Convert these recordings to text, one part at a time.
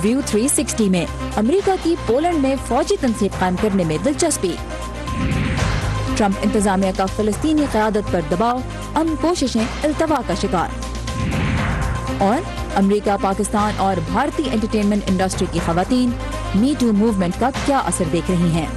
View 360 में America की Poland में फौजी तंसीब कायम करने में दिलचस्पी। ट्रंप इंतजामिया का फिलिस्तीनी क़यादत पर दबाव, अमन कोशिशें इल्तवा का शिकार। और अमेरिका, पाकिस्तान और भारतीय एंटरटेनमेंट इंडस्ट्री की खवातीन मी टू मूवमेंट का क्या असर देख रही हैं।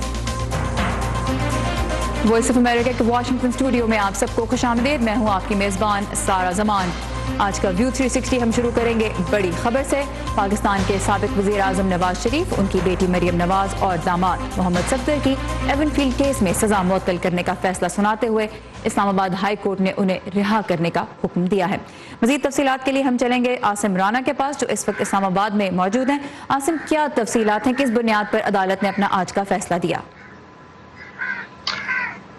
वॉइस ऑफ अमेरिका के वाशिंगटन स्टूडियो में आप सबको खुशामदीद। मैं हूँ आपकी मेज़बान सारा जमान। आज का व्यू 360 हम शुरू करेंगे बड़ी खबर से। पाकिस्तान के साबिक वज़ीर आज़म नवाज शरीफ, उनकी बेटी मरियम नवाज और दामाद मोहम्मद सफदर की एवनफील्ड केस में सज़ा मुअत्तल करने का फैसला सुनाते हुए इस्लामाबाद हाई कोर्ट ने उन्हें रिहा करने का हुक्म दिया है। मज़ीद तफसीलात के लिए हम चलेंगे आसिम राना के पास, जो इस वक्त इस्लामाबाद में मौजूद हैं। आसिम, क्या तफसीलात हैं, किस बुनियाद पर अदालत ने अपना आज का फैसला दिया?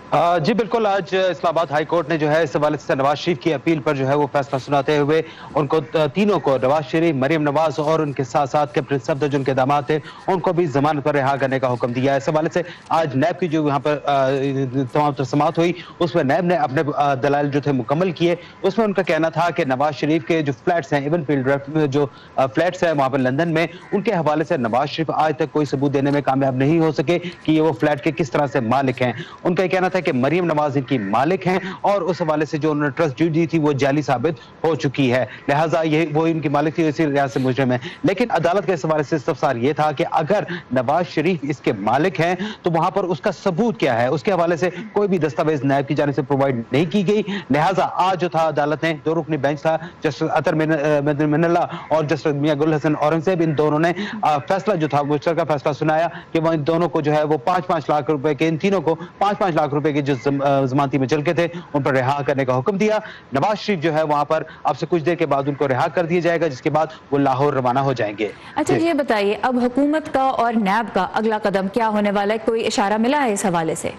जी बिल्कुल, आज इस्लामाबाद हाई कोर्ट ने जो है इस हवाले से नवाज शरीफ की अपील पर जो है वो फैसला सुनाते हुए उनको तीनों को, नवाज शरीफ, मरियम नवाज और उनके साथ साथ कैप्टन सफदर जो उनके दामाद थे, उनको भी जमानत पर रिहा करने का हुक्म दिया है। इस हवाले से आज नैब की जो यहाँ पर तमाम समाअत हुई, उसमें नैब ने अपने दलाइल जो थे मुकम्मल किए। उसमें उनका कहना था कि नवाज शरीफ के जो फ्लैट्स हैं, इवन फील्ड जो फ्लैट्स हैं वहाँ पर लंदन में, उनके हवाले से नवाज शरीफ आज तक कोई सबूत देने में कामयाब नहीं हो सके कि ये वो फ्लैट के किस तरह से मालिक हैं। उनका ये कहना था कि मरियम नवाज इनकी मालिक हैं और उस हवाले से जो उन्होंने ट्रस्ट डीड दी थी वो जाली साबित हो चुकी है, लिहाजा ये वो इनकी मालिक थी, इसी लिहाज से मुजरिम है। लेकिन अदालत के इस हवाले से इस्तफसार ये था कि अगर नवाज शरीफ इसके मालिक हैं तो वहां पर उसका सबूत क्या है। उसके हवाले से कोई भी दस्तावेज नायब की जानिब से प्रोवाइड नहीं की गई। लिहाजा आज जो था अदालत ने, दो रुकनी बेंच था, जस्टिस अतर मिनल्ला और जस्टिस मियां गुल हसन औरंगजेब, इन दोनों ने फैसला जो था मुश्तरका फैसला सुनाया कि वो इन दोनों को जो है वो 5-5 लाख रुपए के, इन तीनों को 5-5 लाख रुपए के जो जमानती में चल के थे उन पर रिहा करने का हुक्म दिया। नवाज शरीफ जो है वहां पर अब से कुछ देर के बाद उनको रिहा कर दिया जाएगा, जिसके बाद वो लाहौर रवाना हो जाएंगे। अच्छा, ये बताइए अब हुकूमत का और नैब का अगला कदम क्या होने वाला है? कोई इशारा मिला है इस हवाले से?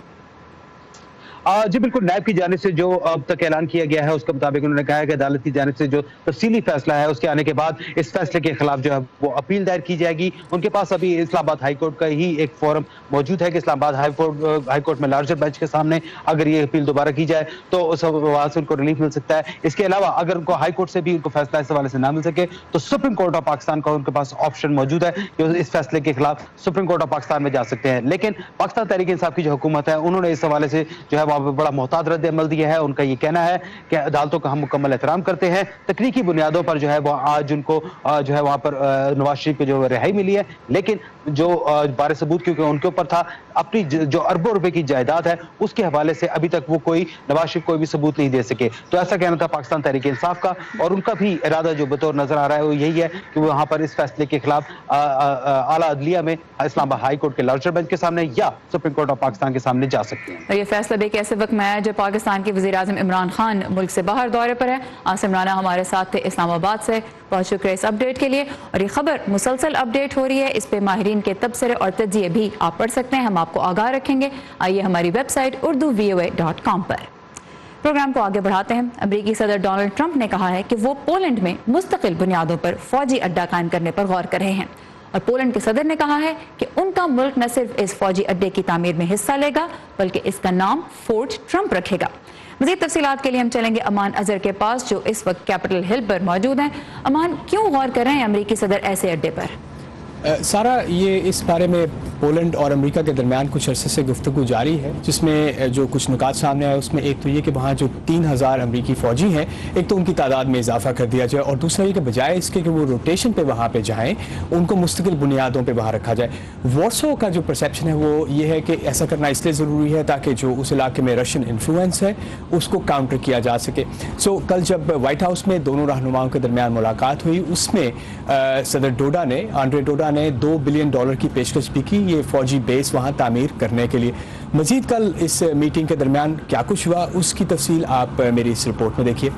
जी बिल्कुल, नैब की जानिब से जो अब तक ऐलान किया गया है उसके मुताबिक उन्होंने कहा है कि अदालत की जानिब से जो तफसीली फैसला है उसके आने के बाद इस फैसले के खिलाफ जो है वो अपील दायर की जाएगी। उनके पास अभी इस्लामाबाद हाई कोर्ट का ही एक फोरम मौजूद है कि इस्लामाबाद हाई कोर्ट में लार्जर बेंच के सामने अगर ये अपील दोबारा की जाए तो उस हवाले से उनको रिलीफ मिल सकता है। इसके अलावा अगर उनको हाई कोर्ट से भी उनको फैसला इस हवाले से ना मिल सके तो सुप्रीम कोर्ट ऑफ पाकिस्तान का उनके पास ऑप्शन मौजूद है कि इस फैसले के खिलाफ सुप्रीम कोर्ट ऑफ पाकिस्तान में जा सकते हैं। लेकिन पाकिस्तान तहरीक इंसाफ की जो हुकूमत है उन्होंने इस हवाले से जो है वहाँ पर बड़ा मोहतात अमल दिया है। उनका ये कहना है कि अदालतों का हम मुकम्मल एहतराम करते हैं, तकनीकी बुनियादों पर जो है वो आज उनको जो है वहां पर नवाज शरीफ को जो रिहाई मिली है, लेकिन जो बारे सबूत क्योंकि उनके ऊपर था, अपनी जो अरबों रुपए की जायदाद है उसके हवाले से अभी तक वो कोई नवाज शरीफ कोई भी सबूत नहीं दे सके। तो ऐसा कहना था पाकिस्तान तहरीक इंसाफ का, और उनका भी इरादा जो बतौर नजर आ रहा है वो यही है कि वो वहां पर इस फैसले के खिलाफ आला अदलिया में इस्लामाबाद हाई कोर्ट के लार्जर बेंच के सामने या सुप्रीम कोर्ट ऑफ पाकिस्तान के सामने जा सकते हैं। ये फैसला भी एक ऐसे वक्त में आया जब पाकिस्तान के वज़ीर आज़म इमरान खान मुल्क से बाहर दौरे पर है। आसिम राना हमारे साथ थे इस्लामाबाद से, बहुत शुक्रिया इस अपडेट के लिए। और ये खबर मुसलसल अपडेट हो रही है, इस पे माहिरीन के तबसरे और तज्जिए भी आप पढ़ सकते हैं, हम आपको आगाह रखेंगे। आइए हमारी वेबसाइट urduvoa.com पर। प्रोग्राम को आगे बढ़ाते हैं। अमेरिकी सदर डोनाल्ड ट्रंप ने कहा है कि वो पोलैंड में मुस्तकिल बुनियादों पर फौजी अड्डा कायम करने पर गौर कर रहे हैं। और पोलैंड के सदर ने कहा है कि उनका मुल्क न सिर्फ इस फौजी अड्डे की तामीर में हिस्सा लेगा बल्कि इसका नाम फोर्ट ट्रंप रखेगा। मज़ीद तफसीलात के लिए हम चलेंगे अमान अजहर के पास, जो इस वक्त कैपिटल हिल पर मौजूद हैं। अमान, क्यों गौर कर रहे हैं अमेरिकी सदर ऐसे अड्डे पर? सारा, ये इस बारे में पोलैंड और अमेरिका के दरमियान कुछ अरसे से गुफ्तगू जारी है, जिसमें जो कुछ नुकात सामने आए उसमें एक तो ये कि वहाँ जो 3000 अमेरिकी फ़ौजी हैं, एक तो उनकी तादाद में इजाफा कर दिया जाए, और दूसरा ये कि बजाय इसके कि वो रोटेशन पे वहाँ पे जाएँ, उनको मुस्तकिल बुनियादों पे वहाँ रखा जाए। वॉर्सो का जो परसेप्शन है वो ये है कि ऐसा करना इसलिए ज़रूरी है ताकि जो उस इलाके में रशियन इन्फ्लुएंस है उसको काउंटर किया जा सके। सो कल जब वाइट हाउस में दोनों रहनुमाओं के दरमियान मुलाकात हुई, उसमें सदर डोडा ने, आंड्रे डोडा ने $2 बिलियन की पेशकश भी की ये फौजी बेस वहां तामीर करने के लिए। मजीद कल इस मीटिंग के दरमियान क्या कुछ हुआ उसकी तफसील आप मेरी इस रिपोर्ट में देखिए।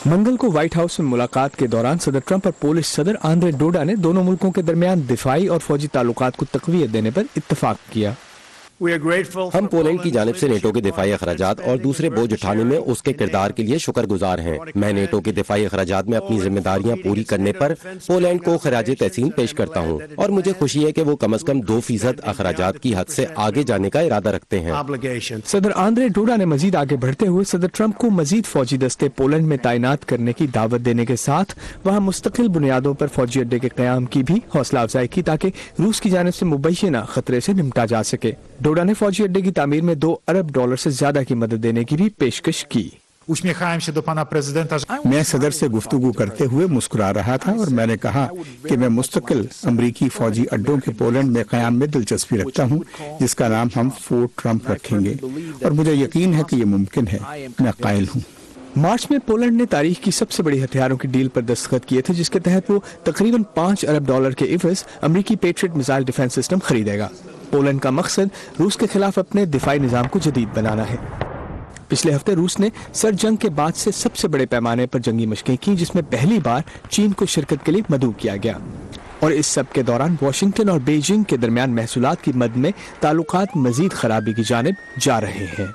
मंगल को व्हाइट हाउस में मुलाकात के दौरान सदर ट्रंप और पोलिश सदर आंद्रे डोडा ने दोनों मुल्कों के दरमियान दिफाई और फौजी ताल्लुकात को तकवीत देने पर इत्तफाक किया। ہم پولینڈ کی جانب سے نیٹو کے دفاعی اخراجات اور دوسرے بوجھ اٹھانے میں اس کے کردار کے لیے شکر گزار ہیں. میں نیٹو کے دفاعی اخراجات میں اپنی ذمہ داریاں پوری کرنے پر پولینڈ کو خراج تحسین پیش کرتا ہوں اور مجھے خوشی ہے کہ وہ کم از کم 2% اخراجات کی حد سے آگے جانے کا ارادہ رکھتے ہیں. صدر آندرے ڈوڈا نے مزید آگے بڑھتے ہوئے صدر ٹرمپ کو مزید فوجی دستے پولینڈ میں تعینات کرنے کی دعوت دینے کے ساتھ وہاں مستقل بنیادوں پر فوجی اڈے کے قیام کی بھی حوصلہ افزائی کی تاکہ روس کی جانب سے مبینہ خطرے سے نمٹا جا سکے. ڈوڈا نے فوجی اڈے کی تعمیر میں $2 ارب سے زیادہ کی مدد دینے کی بھی پیشکش کی. میں صدر سے گفتگو کرتے ہوئے مسکرا رہا تھا اور میں نے کہا کہ میں مستقل امریکی فوجی اڈوں کے پولینڈ میں قیام میں دلچسپی رکھتا ہوں جس کا نام ہم فورٹ ٹرمپ رکھیں گے اور مجھے یقین ہے کہ یہ ممکن ہے. میں قائل ہوں. مارچ میں پولینڈ نے تاریخ کی سب سے بڑی ہتھیاروں کی ڈیل پر دستخط کیے تھے جس کے تحت وہ تقریباً $5 ارب کے عوض امریکی پیٹریٹ میزائل ڈیفنس سسٹم خریدے گا. پولینڈ کا مقصد روس کے خلاف اپنے دفاعی نظام کو جدید بنانا ہے. پچھلے ہفتے روس نے سر جنگ کے بعد سے سب سے بڑے پیمانے پر جنگی مشقیں کی جس میں پہلی بار چین کو شرکت کے لیے مدعو کیا گیا اور اس سب کے دوران واشنگٹن اور بیجنگ کے درمیان محصولات کی مد میں تعلقات مزید خرابی کی جانب جا رہے ہیں.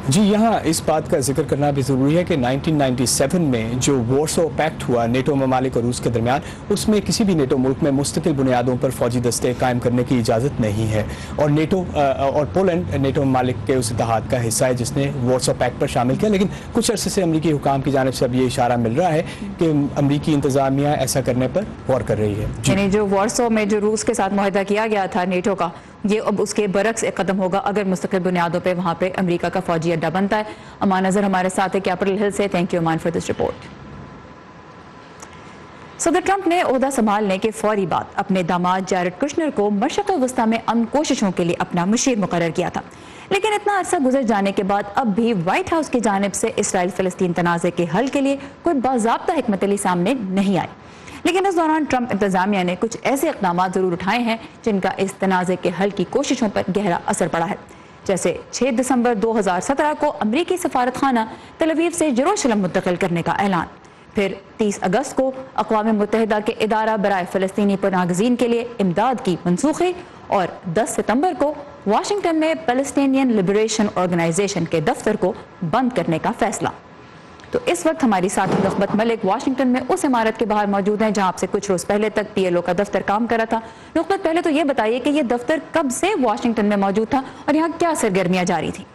جی یہاں اس بات کا ذکر کرنا بھی ضروری ہے کہ 1997 میں جو وارسو پیکٹ ہوا نیٹو ممالک اور روس کے درمیان اس میں کسی بھی نیٹو ملک میں مستقل بنیادوں پر فوجی دستے قائم کرنے کی اجازت نہیں ہے اور نیٹو اور پولینڈ نیٹو ممالک کے اس اتحاد کا حصہ ہے جس نے وارسو پیکٹ پر شامل کیا. لیکن کچھ عرصے سے امریکی حکام کی جانب سے اب یہ اشارہ مل رہا ہے کہ امریکی انتظامیہ ایسا کرنے پر غور کر رہی ہے. یعنی جو وارسو میں جو روس کے ساتھ معاہدہ کیا گیا تھا نیٹو کا یہ اب اس کے برعکس ایک قدم ہوگا اگر مستقل بنیادوں پہ وہاں پہ امریکہ کا فوجی اڈا بنتا ہے. امان نظر ہمارے ساتھ ہے کیپٹل ہل سے. تھینک یو امان فار دس رپورٹ. صدر ٹرمپ نے عہدہ سنبھالنے کے فوری بعد اپنے داماد جیرڈ کشنر کو مشرق وسطی میں امن کوششوں کے لیے اپنا مشیر مقرر کیا تھا. لیکن اتنا عرصہ گزر جانے کے بعد اب بھی وائٹ ہاؤس کی جانب سے اسرائیل فلسطین تنازع کے حل کے لیے کوئی باضابطہ حکمت عملی سامنے نہیں آئی. لیکن اس دوران ٹرمپ انتظامیہ نے کچھ ایسے اقدامات ضرور اٹھائے ہیں جن کا اس تنازع کے حل کی کوششوں پر گہرا اثر پڑا ہے. جیسے 6 دسمبر 2017 کو امریکی سفارت خانہ تل ابیب سے یروشلم منتقل کرنے کا اعلان. پھر 30 اگست کو اقوام متحدہ کے ادارہ برائے فلسطینی پناہ گزین کے لیے امداد کی منسوخی اور 10 ستمبر کو واشنگٹن میں پیلسٹینین لبریشن آرگنائزیشن کے دفتر کو بند کرنے کا فیصلہ. تو اس وقت ہماری ساتھی نخبت ملک واشنگٹن میں اس عمارت کے باہر موجود ہیں جہاں سے کچھ روز پہلے تک PLO کا دفتر کام کرا تھا. نخبت پہلے تو یہ بتائیے کہ یہ دفتر کب سے واشنگٹن میں موجود تھا اور یہاں کیا سرگرمیاں جاری تھیں؟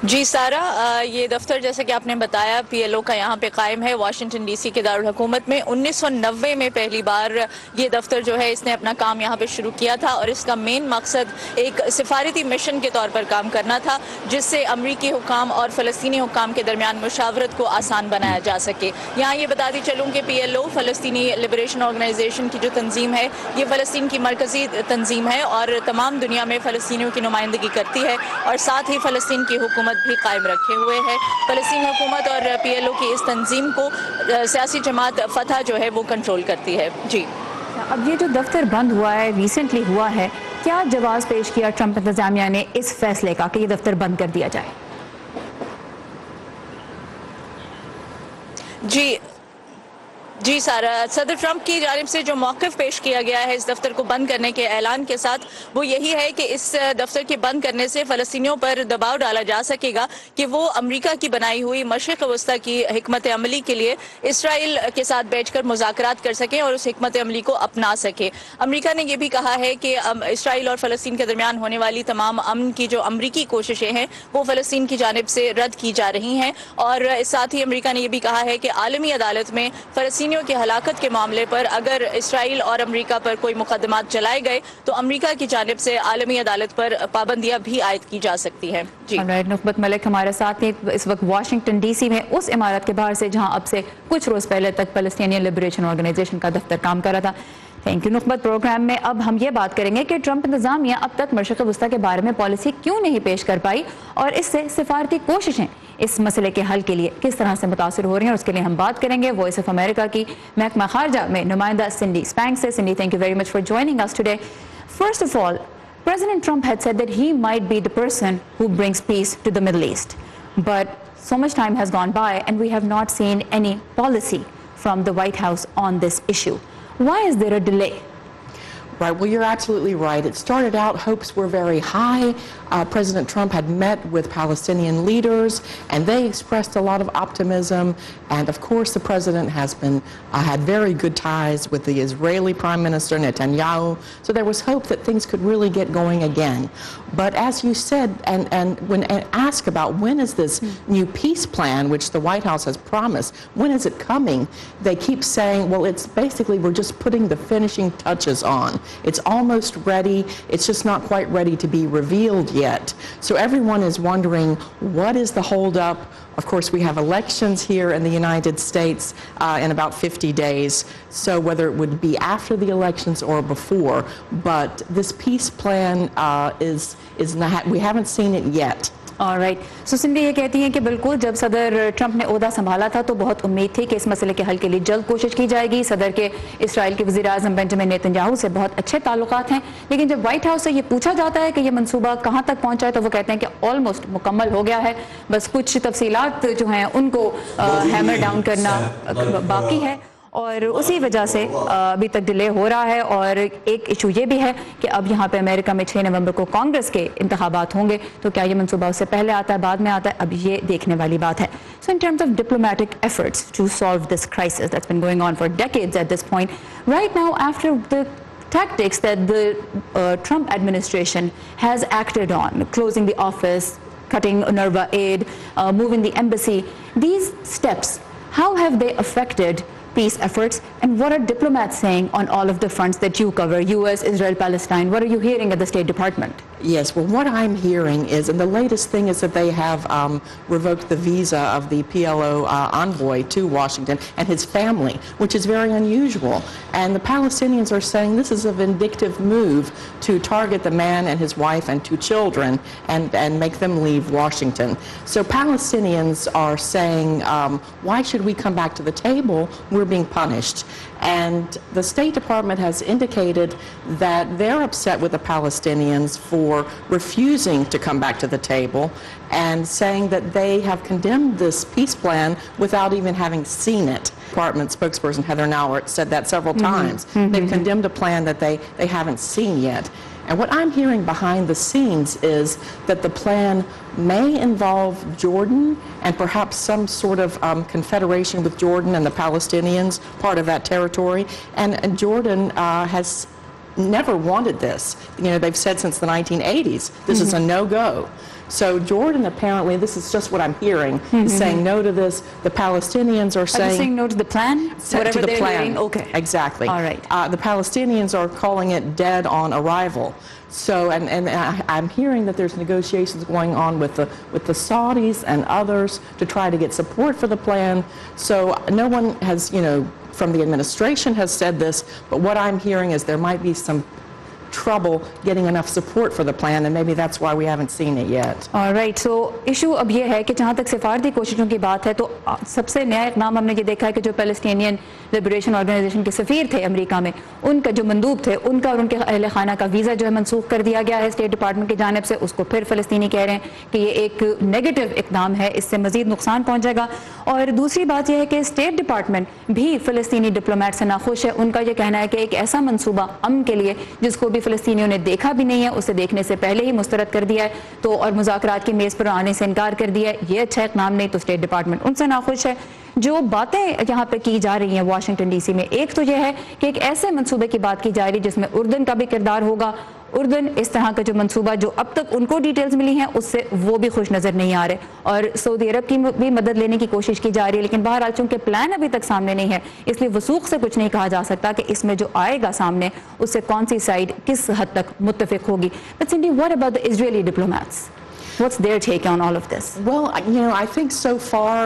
جی سارا، یہ دفتر جیسے کہ آپ نے بتایا PLO کا یہاں پہ قائم ہے واشنگٹن ڈی سی کے دارالحکومت میں. 1990 میں پہلی بار یہ دفتر جو ہے اس نے اپنا کام یہاں پہ شروع کیا تھا اور اس کا مین مقصد ایک سفارتی مشن کے طور پر کام کرنا تھا جس سے امریکی حکام اور فلسطینی حکام کے درمیان مشاورت کو آسان بنایا جا سکے. یہاں یہ بتاتی چلوں کہ PLO فلسطینی لبریشن آرگنائزیشن کی جو تنظیم ہے یہ فلسطین کی مرکزی تنظیم ہے اور تمام دنیا میں فلسطینیوں کی نمائندگی کرتی ہے اور ساتھ ہی فلسطین کی حکومت بھی قائم رکھے ہوئے ہے. فلسطین حکومت اور PLO کی اس تنظیم کو سیاسی جماعت فتح جو ہے وہ کنٹرول کرتی ہے. جی اب یہ جو دفتر بند ہوا ہے ریسنٹلی ہوا ہے، کیا جواز پیش کیا ٹرمپ انتظامیہ نے اس فیصلے کا کہ یہ دفتر بند کر دیا جائے؟ جی سارا، صدر ٹرمپ کی جانب سے جو موقف پیش کیا گیا ہے اس دفتر کو بند کرنے کے اعلان کے ساتھ وہ یہی ہے کہ اس دفتر کے بند کرنے سے فلسطینیوں پر دباؤ ڈالا جا سکے گا کہ وہ امریکہ کی بنائی ہوئی مشرق وسطی کی حکمت عملی کے لیے اسرائیل کے ساتھ بیٹھ کر مذاکرات کر سکیں اور اس حکمت عملی کو اپنا سکے. امریکہ نے یہ بھی کہا ہے کہ اسرائیل اور فلسطین کے درمیان ہونے والی تمام امن کی جو امریکی کوششیں ہیں وہ فلسطین کی جانب سے رد کی جا رہی ہیں اور ساتھ ہی امریکہ نے یہ بھی کہا ہے کہ عالمی عدالت میں فلسطینیوں کی ہلاکت کے معاملے پر اگر اسرائیل اور امریکہ پر کوئی مقدمات چلائے گئے تو امریکہ کی جانب سے عالمی عدالت پر پابندیاں بھی عائد کی جا سکتی ہیں. جی نخبت ملک ہمارے ساتھ ہیں اس وقت واشنگٹن ڈی سی میں اس عمارت کے باہر سے جہاں اب سے کچھ روز پہلے تک پیلسٹینین لبریشن آرگنائزیشن کا دفتر کام کر رہا تھا. Thank you نخبت. پروگرام میں اب ہم یہ بات کریں گے کہ ٹرمپ انتظامیہ اب تک مشرق وسطی کے بارے میں پالیسی کیوں نہیں پیش کر پائی اور اس سے سفارتی کوششیں اس مسئلے کے حل کے لیے کس طرح سے متاثر ہو رہی ہیں اور اس کے لیے ہم بات کریں گے وائس آف امریکہ کی محکمہ خارجہ میں نمائندہ سنڈی اسپینک سے. سنڈی, thank you very much for joining us today. First of all, President Trump had said that he might be the person who brings peace to the Middle East. But so much time has gone by and we have not seen any policy from the White House on this issue. Why is there a delay? Right. Well, you're absolutely right. It started out, hopes were very high. President Trump had met with Palestinian leaders, and they expressed a lot of optimism. And of course, the president has been had very good ties with the Israeli Prime Minister Netanyahu. So there was hope that things could really get going again. But as you said, and when asked about when is this new peace plan, which the White House has promised, when is it coming? They keep saying, well, it's basically we're just putting the finishing touches on. It's almost ready. It's just not quite ready to be revealed yet. So everyone is wondering, what is the holdup? Of course, we have elections here in the United States in about 50 days. So whether it would be after the elections or before, but this peace plan is not, we haven't seen it yet. Alright so Sindhi ये कहती हैं कि बिल्कुल जब सदर Trump ने ओहदा संभाला था तो बहुत उम्मीद थी कि इस मसले के हल के लिए जल्द कोशिश की जाएगी। सदर के इसराइल के वज़ीर आज़म बेंजामिन नेतन्याहू से बहुत अच्छे ताल्लुकात हैं, लेकिन जब व्हाइट हाउस से ये पूछा जाता है कि ये मंसूबा कहाँ तक पहुँचा है तो वो कहते हैं कि ऑलमोस्ट मुकम्मल हो गया है, बस कुछ तफसीलात जो हैं उनको हैमर डाउन करना बाकी है और उसी वजह से अभी तक डिले हो रहा है। और एक इशू ये भी है कि अब यहाँ पे अमेरिका में 6 नवंबर को कांग्रेस के इंतखाबात होंगे, तो क्या ये मंसूबा उससे पहले आता है बाद में आता है, अब ये देखने वाली बात है। So in terms of diplomatic efforts to solve this crisis that's been going on for decades at this point, right now after the tactics that the Trump administration has acted on, closing the office, cutting UNRWA aid, moving the embassy, these steps, how have they affected peace efforts, and what are diplomats saying on all of the fronts that you cover, US, Israel, Palestine? What are you hearing at the State Department? Yes, well, what I'm hearing is, and the latest thing is that they have revoked the visa of the PLO envoy to Washington and his family, which is very unusual. And the Palestinians are saying this is a vindictive move to target the man and his wife and 2 children and make them leave Washington. So Palestinians are saying, why should we come back to the table? We're being punished. And the State Department has indicated that they're upset with the Palestinians for refusing to come back to the table and saying that they have condemned this peace plan without even having seen it. Department spokesperson Heather Nauert said that several times. They've condemned a plan that they haven't seen yet. And what I'm hearing behind the scenes is that the plan may involve Jordan and perhaps some sort of confederation with Jordan and the Palestinians, part of that territory. And Jordan has never wanted this. You know, they've said since the 1980s, this is a no-go. So Jordan apparently, this is just what I'm hearing, is saying no to this. The Palestinians are saying no to the plan? Whatever to the they're plan. doing? Okay. Exactly. All right. The Palestinians are calling it dead on arrival. So, and I'm hearing that there's negotiations going on with the Saudis and others to try to get support for the plan. So no one has, you know, from the administration has said this, but what I'm hearing is there might be some trouble getting enough support for the plan, and maybe that's why we haven't seen it yet. All right, so issue अब ये है कि जहाँ तक सिफारती कोशिशों की बात है तो सबसे नया इक़दाम हमने ये देखा है कि जो पैलेस्टीनियन लिबरेशन ऑर्गेनाइजेशन के सफ़ीर थे अमेरिका में, उनका जो मंदूब थे उनका और उनके अहले खाना का वीज़ा जो है मनसूख कर दिया गया है स्टेट डिपार्टमेंट की जानिब से। उसको फिर फ़लस्तीनी कह रहे हैं कि ये एक नेगेटिव इक़दाम है, इससे मज़ीद नुकसान पहुँचेगा। और दूसरी बात यह है कि स्टेट डिपार्टमेंट भी फ़लस्तीनी डिप्लोमेट से नाखुश है। उनका ये कहना है कि एक ऐसा मनसूबा अमन के लिए जिसको भी फ़लस्तीनियों ने देखा भी नहीं है, उसे देखने से पहले ही मुस्तरद कर दिया है तो और मुज़ाकरात की मेज़ पर आने से इनकार कर दिया है, ये अच्छा इक़दाम नहीं, तो स्टेट डिपार्टमेंट उनसे नाखुश है। जो बातें यहाँ पे की जा रही हैं वाशिंगटन डीसी में, एक तो यह है कि एक ऐसे मंसूबे की बात की जा रही है जिसमें उर्दन का भी किरदार होगा। उर्दन इस तरह का जो मंसूबा जो अब तक उनको डिटेल्स मिली हैं उससे वो भी खुश नज़र नहीं आ रहे और सऊदी अरब की भी मदद लेने की कोशिश की जा रही है, लेकिन बहरहाल चूंकि प्लान अभी तक सामने नहीं है इसलिए वसूख से कुछ नहीं कहा जा सकता कि इसमें जो आएगा सामने उससे कौन सी साइड किस हद तक मुत्तफिक होगी। But Cindy, what about the Israeli diplomats? What's their take on all of this? Well, you know, I think so far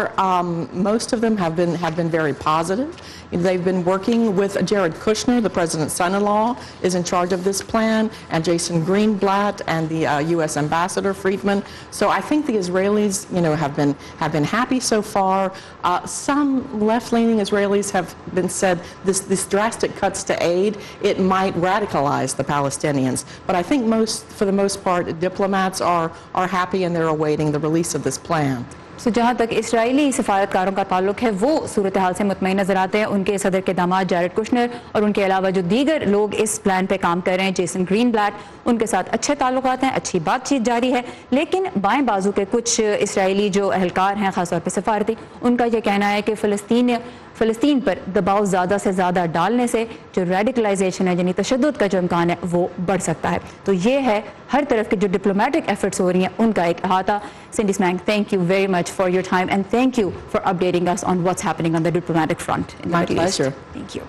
most of them have been very positive. They've been working with Jared Kushner, the president's son-in-law, is in charge of this plan, and Jason Greenblatt and the U.S. Ambassador Friedman. So I think the Israelis, you know, have been happy so far. Some left-leaning Israelis have been said this drastic cuts to aid, it might radicalize the Palestinians. But I think for the most part, diplomats are happy and they're awaiting the release of this plan. जहाँ तक Israeli सफारतकारों का ताल्लुक है वो सूरत हाल से मुतमईन नजर आते हैं। उनके सदर के दामाद जैरेड कुशनर और उनके अलावा जो दीगर लोग इस प्लान पे काम कर रहे हैं, जेसन ग्रीनब्लैट, उनके साथ अच्छे ताल्लुकात हैं, अच्छी बातचीत जारी है। लेकिन बाएं बाजू के कुछ इसराइली जो एहलकार हैं, खासतौर पर सफारती, उनका यह कहना है कि फ़लस्तीन पर दबाव ज़्यादा से ज़्यादा डालने से जो रेडिकलाइजेशन है, यानी तशद्दुद का जो इम्कान है, वो बढ़ सकता है। तो ये है हर तरफ की जो डिप्लोमेटिक एफर्ट्स हो रही हैं उनका एक अहाता। Cindy Smang, thank you very much for your time and thank you for updating us on what's happening on the diplomatic front in the Middle East. Thank you.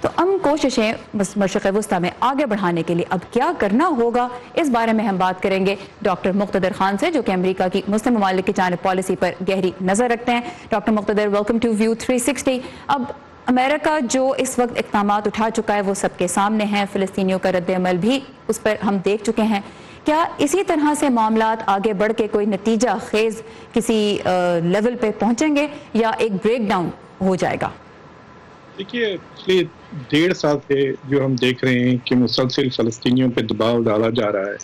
तो हम कोशिशें मशरिक़ वस्ता में आगे बढ़ाने के लिए अब क्या करना होगा, इस बारे में हम बात करेंगे डॉक्टर मुक़्तदर खान से, जो कि अमेरिका की मुस्लिम ममालिक की जानिब पॉलिसी पर गहरी नज़र रखते हैं। Doctor Muqtadar, welcome to View 360। अब अमेरिका जो इस वक्त इक़दामात उठा चुका है वो सबके सामने हैं, फ़लस्तीनियों का रद्द-ए-अमल भी उस पर हम देख चुके हैं। क्या इसी तरह से मामलात आगे बढ़ के कोई नतीजा खेज़ किसी लेवल पे पहुँचेंगे या एक ब्रेक डाउन हो जाएगा? देखिए, पिछले 1.5 साल से जो हम देख रहे हैं कि मुसलसल फ़लस्तीनियों पे दबाव डाला जा रहा है,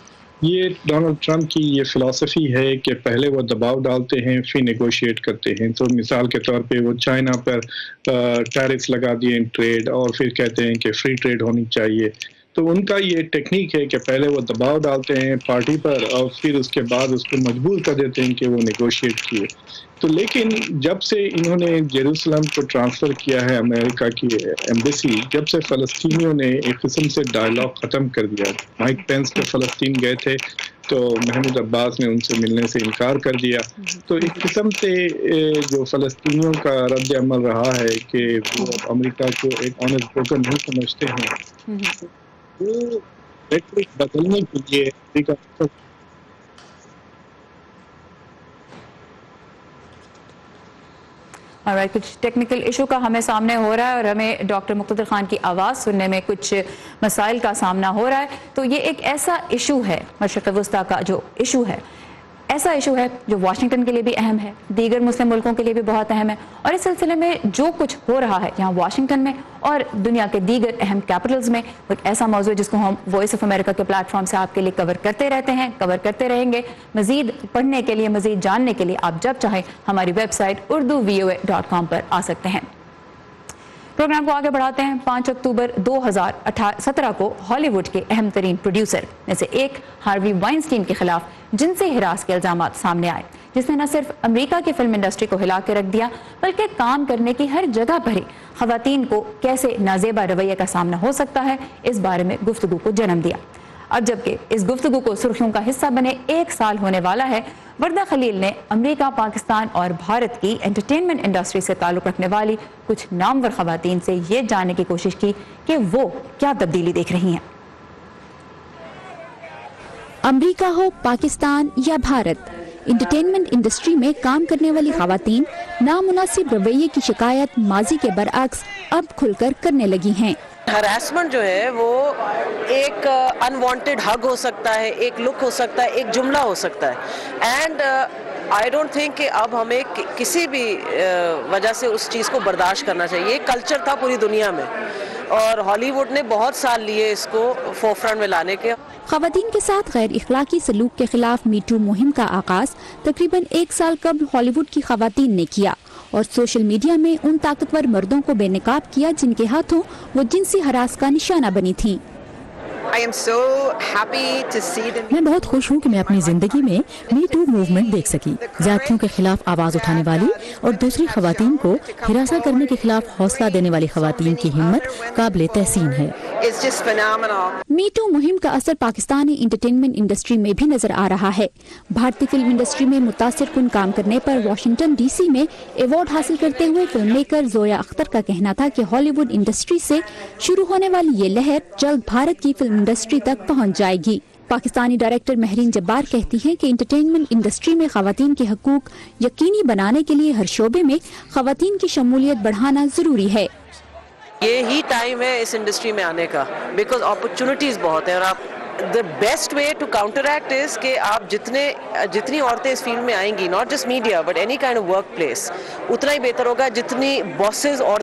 ये डोनाल्ड ट्रंप की ये फ़िलासफ़ी है कि पहले वो दबाव डालते हैं फिर नेगोशिएट करते हैं। तो मिसाल के तौर पे वो चाइना पर टैरिफ्स लगा दिए ट्रेड, और फिर कहते हैं कि फ्री ट्रेड होनी चाहिए। तो उनका ये टेक्निक है कि पहले वो दबाव डालते हैं पार्टी पर और फिर उसके बाद उसको मजबूर कर देते हैं कि वो नेगोशिएट किए। तो लेकिन जब से इन्होंने जेरूसलम को ट्रांसफ़र किया है अमेरिका की एम्बेसी, जब से फ़लस्तीनियों ने एक किस्म से डायलॉग ख़त्म कर दिया। माइक पेंस के फ़लस्तीन गए थे तो महमूद अब्बास ने उनसे मिलने से इनकार कर दिया। तो एक किस्म से जो फ़लस्तीनियों का रद्द अमल रहा है कि वो अमेरिका को एक ऑनेस्ट ब्रोकर नहीं समझते हैं, वो बदलने के लिए अमेरिका ऑलराइट, कुछ टेक्निकल इशू का हमें सामने हो रहा है और हमें डॉक्टर मुक़्तदर खान की आवाज़ सुनने में कुछ मसाइल का सामना हो रहा है। तो ये एक ऐसा इशू है, मशरिक़ वस्ता का जो इशू है, ऐसा इशू है जो वाशिंगटन के लिए भी अहम है, दीगर मुस्लिम मुल्कों के लिए भी बहुत अहम है। और इस सिलसिले में जो कुछ हो रहा है यहाँ वाशिंगटन में और दुनिया के दीगर अहम कैपिटल्स में, वो एक ऐसा मौजूद है जिसको हम वॉइस ऑफ अमेरिका के प्लेटफॉर्म से आपके लिए कवर करते रहते हैं, कवर करते रहेंगे। मजीद पढ़ने के लिए, मजीद जानने के लिए आप जब चाहें हमारी वेबसाइट urduvoa.com पर आ सकते हैं। प्रोग्राम को आगे बढ़ाते हैं। 5 अक्टूबर 2017 को हॉलीवुड के अहम तरीन प्रोड्यूसर में से एक हार्वी वाइनस्टीन के खिलाफ जिनसी हिरास के इल्जामात सामने आए, जिसने न सिर्फ अमेरिका की फिल्म इंडस्ट्री को हिला के रख दिया बल्कि काम करने की हर जगह पर ही खवातीन को कैसे नाजेबा रवैये का सामना हो सकता है, इस बारे में गुफ्तगू को जन्म दिया। अब जबकि इस गुफ्तगू को सुर्खियों का हिस्सा बने 1 साल होने वाला है, वर्दा खलील ने अमेरिका, पाकिस्तान और भारत की एंटरटेनमेंट इंडस्ट्री से ताल्लुक़ रखने वाली कुछ नामवर खवातीन से ये जानने की कोशिश की कि वो क्या तब्दीली देख रही हैं। अमेरिका हो, पाकिस्तान या भारत, एंटरटेनमेंट इंडस्ट्री में काम करने वाली खवातीन नामुनासिब रवैये की शिकायत माजी के बरअक्स अब खुलकर करने लगी हैं। हरासमेंट जो है वो एक अनवांटेड हग हो सकता है, एक लुक हो सकता है, एक जुमला हो सकता है। एंड आई डोंट थिंक कि अब हमें किसी भी वजह से उस चीज़ को बर्दाश्त करना चाहिए। कल्चर था पूरी दुनिया में और हॉलीवुड ने बहुत साल लिए इसको फोरफ्रंट में लाने के। खवातीन के साथ गैर इखलाकी सलूक के खिलाफ मीटू मुहिम का आगाज तकरीबन 1 साल कबल हॉलीवुड की खवातीन ने किया और सोशल मीडिया में उन ताकतवर मर्दों को बेनकाब किया जिनके हाथों वो जिनसी हरास का निशाना बनी थी। मैं बहुत खुश हूँ कि मैं अपनी जिंदगी में मी टू मूवमेंट देख सकी। ज्यादतियों के खिलाफ आवाज उठाने वाली और दूसरी खवातीन को हिरासत करने के खिलाफ हौसला देने वाली खवातीन की हिम्मत काबिल तहसीन है। मी टू मुहिम का असर पाकिस्तानी एंटरटेनमेंट इंडस्ट्री में भी नजर आ रहा है। भारतीय फिल्म इंडस्ट्री में मुतासिर कुन काम करने पर वाशिंगटन DC में अवार्ड हासिल करते हुए फिल्म मेकर जोया अख्तर का कहना था कि हॉलीवुड इंडस्ट्री से शुरू होने वाली ये लहर जल्द भारत की फिल्म इंडस्ट्री तक पहुंच जाएगी। पाकिस्तानी डायरेक्टर महरीन जब्बार कहती हैं कि एंटरटेनमेंट इंडस्ट्री में खवातीन के हकूक यकीनी बनाने के लिए हर शोबे में खवातीन की शमूलियत बढ़ाना जरूरी है। ये ही टाइम है इस इंडस्ट्री में आने का, बिकॉज अपॉर्चुनिटीज बहुत है और आप the best way to counteract is कि आप जितनी औरतें इस फील्ड में आएंगी, not just media but any kind of work place, उतना ही बेहतर होगा। जितनी बॉसेस और